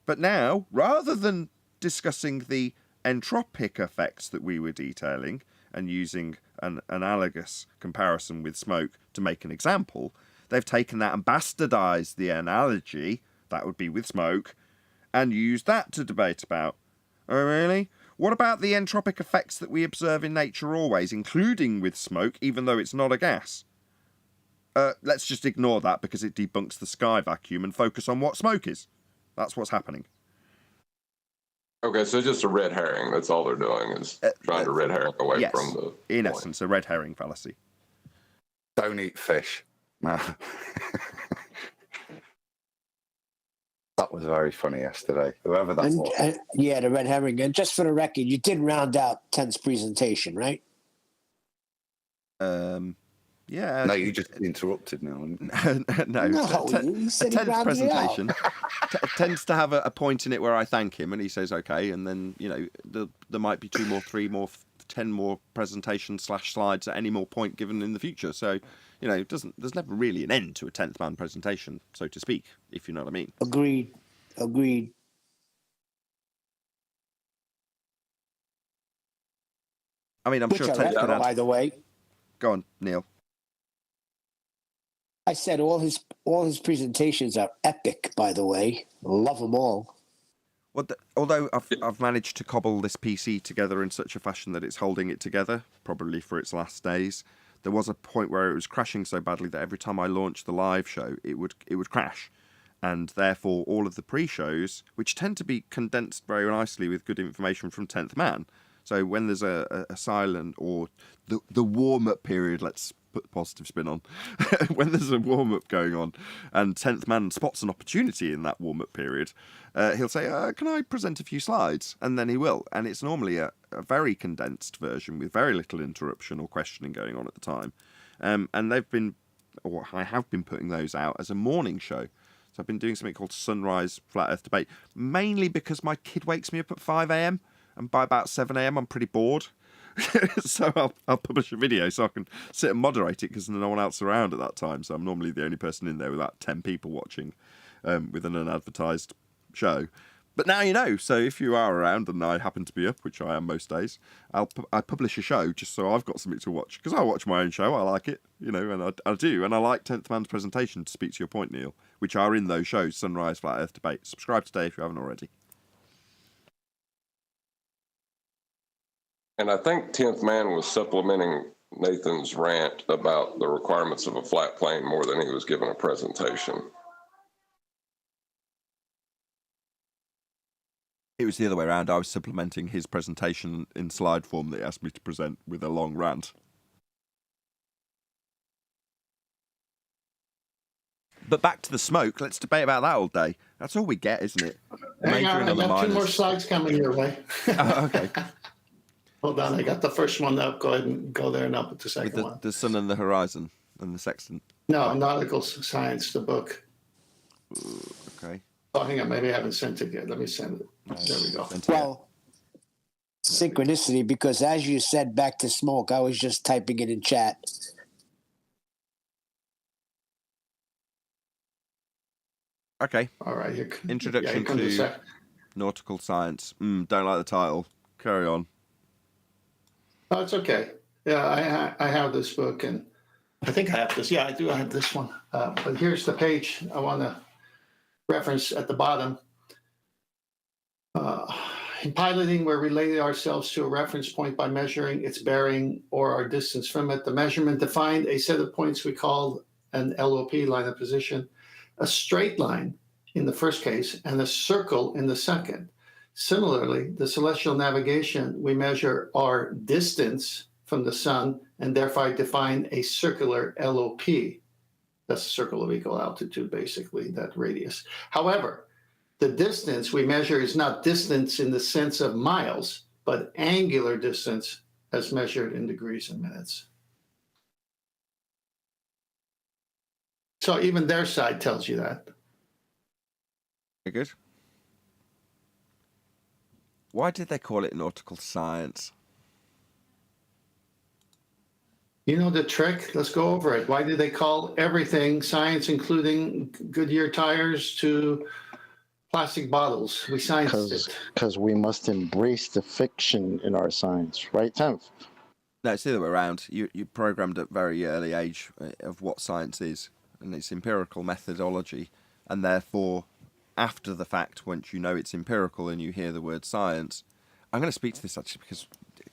But now, rather than discussing the entropic effects that we were detailing and using an analogous comparison with smoke to make an example, they've taken that and bastardized the analogy, that would be with smoke, and used that to debate about. Oh, really? What about the entropic effects that we observe in nature always, including with smoke, even though it's not a gas? Let's just ignore that because it debunks the sky vacuum and focus on what smoke is. That's what's happening. Okay, so just a red herring. That's all they're doing is trying to red herring away yes, from the in point. essence, a red herring fallacy. Don't eat fish. No. That was very funny yesterday. Whoever that was. Yeah, the red herring. And just for the record, you did round out Ten's presentation, right? Yeah. No, you just interrupted now. No, you said he Ten's rounded it out. presentation tends to have a point in it where I thank him and he says okay, and then there might be 2 more, 3 more, 10 more presentations / slides at any more point given in the future. So there's never really an end to a 10th man presentation, so to speak, if you know what I mean. Agreed. I mean, I'm Which sure I Ted read, could add. by the way. Go on, Neil. I said all his presentations are epic. By the way, love them all. Well, although I've managed to cobble this PC together in such a fashion that it's holding it together, probably for its last days, there was a point where it was crashing so badly that every time I launched the live show, it would crash. And therefore, all of the pre-shows, which tend to be condensed very nicely with good information from 10th Man. So when there's a silent or the warm-up period, let's put the positive spin on, when there's a warm-up going on and 10th Man spots an opportunity in that warm-up period, he'll say, can I present a few slides? And then he will. And it's normally a very condensed version with very little interruption or questioning going on at the time. And I have been putting those out as a morning show. So I've been doing something called Sunrise Flat Earth Debate, mainly because my kid wakes me up at 5 a.m. and by about 7 a.m. I'm pretty bored. So I'll publish a video so I can sit and moderate it because there's no one else around at that time. So I'm normally the only person in there with about 10 people watching with an unadvertised show. But now you know. So if you are around and I happen to be up, which I am most days, I publish a show just so I've got something to watch. Because I watch my own show. I like it, and I do. And I like 10th Man's presentation, to speak to your point, Neil, which are in those shows, Sunrise, Flat Earth Debate. Subscribe today if you haven't already. And I think 10th Man was supplementing Nathan's rant about the requirements of a flat plane more than he was giving a presentation. It was the other way around. I was supplementing his presentation in slide form that he asked me to present with a long rant. But back to the smoke. Let's debate about that all day. That's all we get, isn't it? Hang on, I got 2 more slides coming your way. Oh, okay. Hold on, I got the first one up. Go ahead and go there and up with the second With one. the sun and the horizon and the sextant. No, Nautical Science, the book. Okay. Oh, hang on, maybe I haven't sent it yet. Let me send it. There we go. Well, synchronicity, because as you said, back to smoke, I was just typing it in chat. Okay. All right. Introduction to Nautical Science. Don't like the title. Carry on. Oh, it's okay. Yeah, I have this book, and I think I have this. Yeah, I do. I have this one. But here's the page I want to reference at the bottom. In piloting, we're relating ourselves to a reference point by measuring its bearing or our distance from it. The measurement defined a set of points we call an LOP, line of position, a straight line in the first case, and a circle in the second. Similarly, the celestial navigation, we measure our distance from the sun and therefore define a circular LOP. That's a circle of equal altitude, basically, that radius. However, the distance we measure is not distance in the sense of miles, but angular distance as measured in degrees and minutes. So even their side tells you that. Very good. Why did they call it nautical science? You know the trick? Let's go over it. Why did they call everything science, including Goodyear tires to plastic bottles? We scienced it. Because we must embrace the fiction in our science, right, Tenth? No, it's the other way around. You programmed at a very early age of what science is, and it's empirical methodology, and therefore, after the fact, once you know it's empirical and you hear the word science, I'm going to speak to this actually because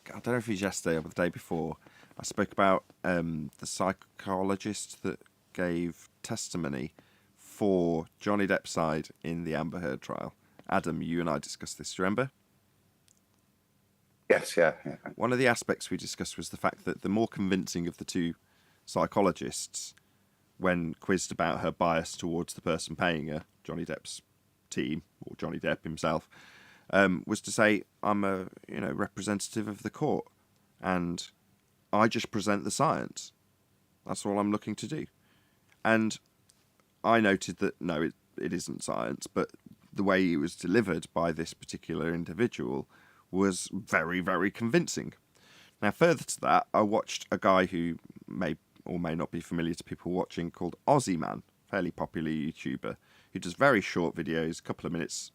I don't know if it was yesterday or the day before. I spoke about the psychologist that gave testimony for Johnny Depp's side in the Amber Heard trial. Adam, you and I discussed this, do you remember? Yes, yeah. One of the aspects we discussed was the fact that the more convincing of the two psychologists, when quizzed about her bias towards the person paying her, Johnny Depp's team, or Johnny Depp himself, was to say, I'm a representative of the court, and I just present the science. That's all I'm looking to do. And I noted that, no, it isn't science, but the way it was delivered by this particular individual was very, very convincing. Now, further to that, I watched a guy who may or may not be familiar to people watching called Aussie Man, fairly popular YouTuber, who does very short videos, a couple of minutes,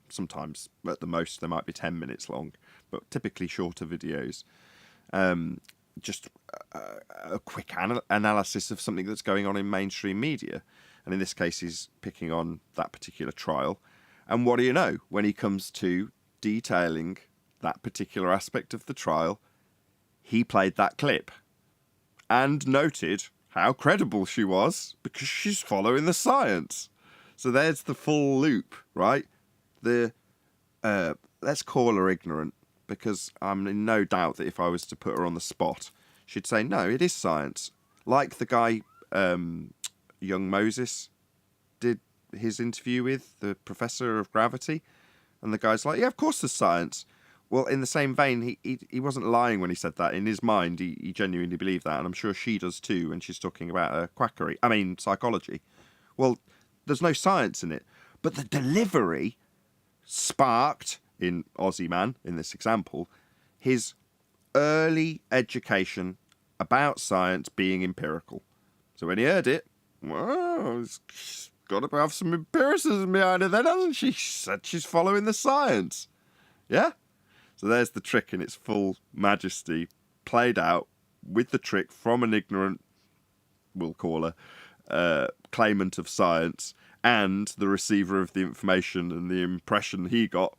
sometimes at the most they might be 10 minutes long, but typically shorter videos. just a quick analysis of something that's going on in mainstream media. And in this case, he's picking on that particular trial. And what do you know? When he comes to detailing that particular aspect of the trial, he played that clip and noted how credible she was because she's following the science. So there's the full loop, right? Let's call her ignorant, because I'm in no doubt that if I was to put her on the spot, she'd say, no, it is science. Like the guy, young Moses, did his interview with, the professor of gravity. And the guy's like, yeah, of course there's science. Well, in the same vein, he wasn't lying when he said that. In his mind, he genuinely believed that. And I'm sure she does too when she's talking about psychology. Well, there's no science in it. But the delivery sparked, in Aussie Man, in this example, his early education about science being empirical. So when he heard it, well, it's got to have some empiricism behind it then, hasn't she? She said she's following the science. Yeah? So there's the trick in its full majesty, played out with the trick from an ignorant, we'll call her, claimant of science, and the receiver of the information, and the impression he got,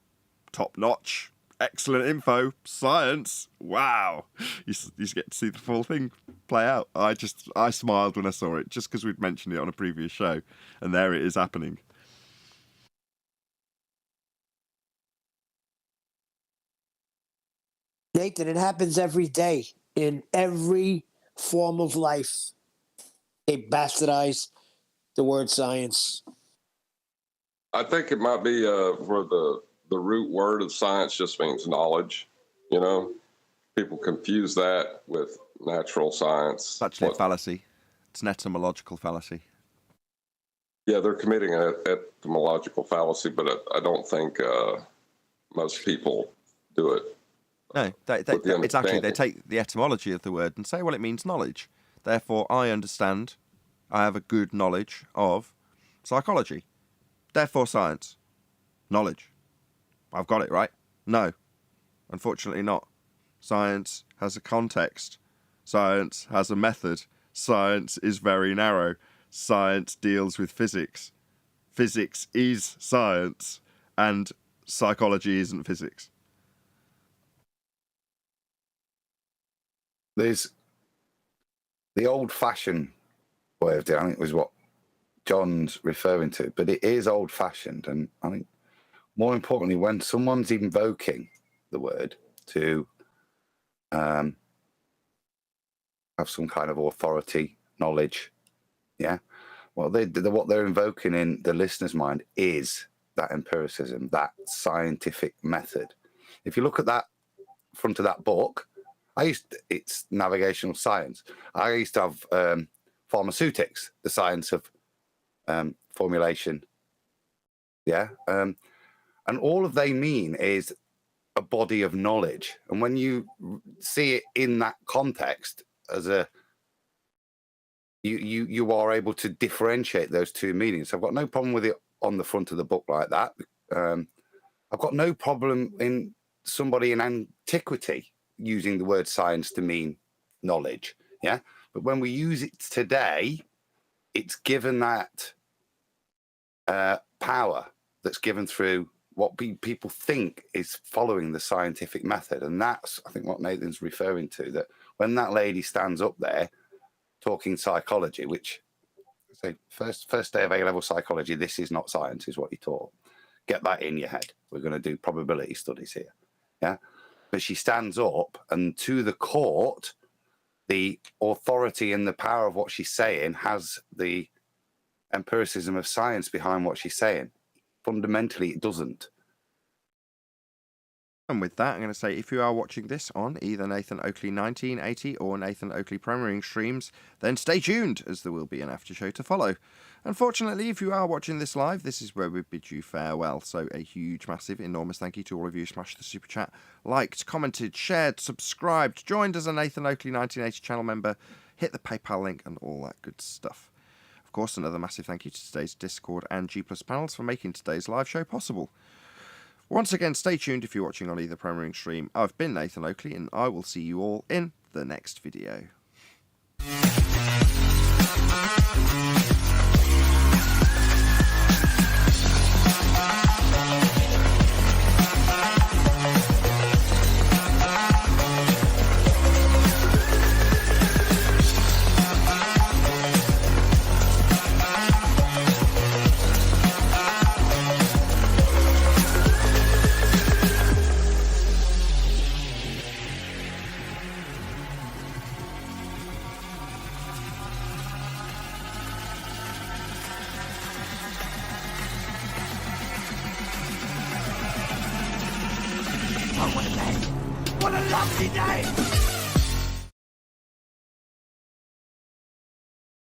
top notch, excellent info, science, wow. You get to see the full thing play out. I smiled when I saw it, just because we'd mentioned it on a previous show, and there it is happening. Nathan, it happens every day in every form of life. They bastardize the word science. I think it might be where the root word of science just means knowledge. You know, people confuse that with natural science. It's actually a fallacy. It's an etymological fallacy. Yeah, they're committing an etymological fallacy, but I don't think most people do it. No, it's actually, they take the etymology of the word and say, well, it means knowledge. Therefore, I understand, I have a good knowledge of psychology. Therefore, science. Knowledge. I've got it, right? No, unfortunately not. Science has a context. Science has a method. Science is very narrow. Science deals with physics. Physics is science, and psychology isn't physics. There's the old-fashioned way of doing it. I think was what John's referring to, but it is old-fashioned, and I think more importantly, when someone's invoking the word to have some kind of authority, knowledge, yeah, well, what they're invoking in the listener's mind is that empiricism, that scientific method. If you look at that front of that book, it's navigational science. I used to have pharmaceutics, the science of formulation. Yeah. And all of they mean is a body of knowledge. And when you see it in that context as you are able to differentiate those two meanings. I've got no problem with it on the front of the book like that. I've got no problem in somebody in antiquity using the word science to mean knowledge. Yeah. But when we use it today, it's given that power that's given through what people think is following the scientific method. And that's, I think, what Nathan's referring to, that when that lady stands up there talking psychology, which, say, first day of A-level psychology, this is not science, is what you taught. Get that in your head. We're going to do probability studies here. Yeah. But she stands up, and to the court, the authority and the power of what she's saying has the empiricism of science behind what she's saying. Fundamentally, it doesn't. And with that, I'm going to say, if you are watching this on either Nathan Oakley 1980 or Nathan Oakley premiering streams, then stay tuned, as there will be an after show to follow. Unfortunately, if you are watching this live, this is where we bid you farewell. So a huge, massive, enormous thank you to all of you who smashed the super chat, liked, commented, shared, subscribed, joined as a Nathan Oakley 1980 channel member, hit the PayPal link and all that good stuff. Of course, another massive thank you to today's Discord and G+ panels for making today's live show possible. Once again, stay tuned if you're watching on either premiering stream. I've been Nathan Oakley, and I will see you all in the the next video. What a lovely day!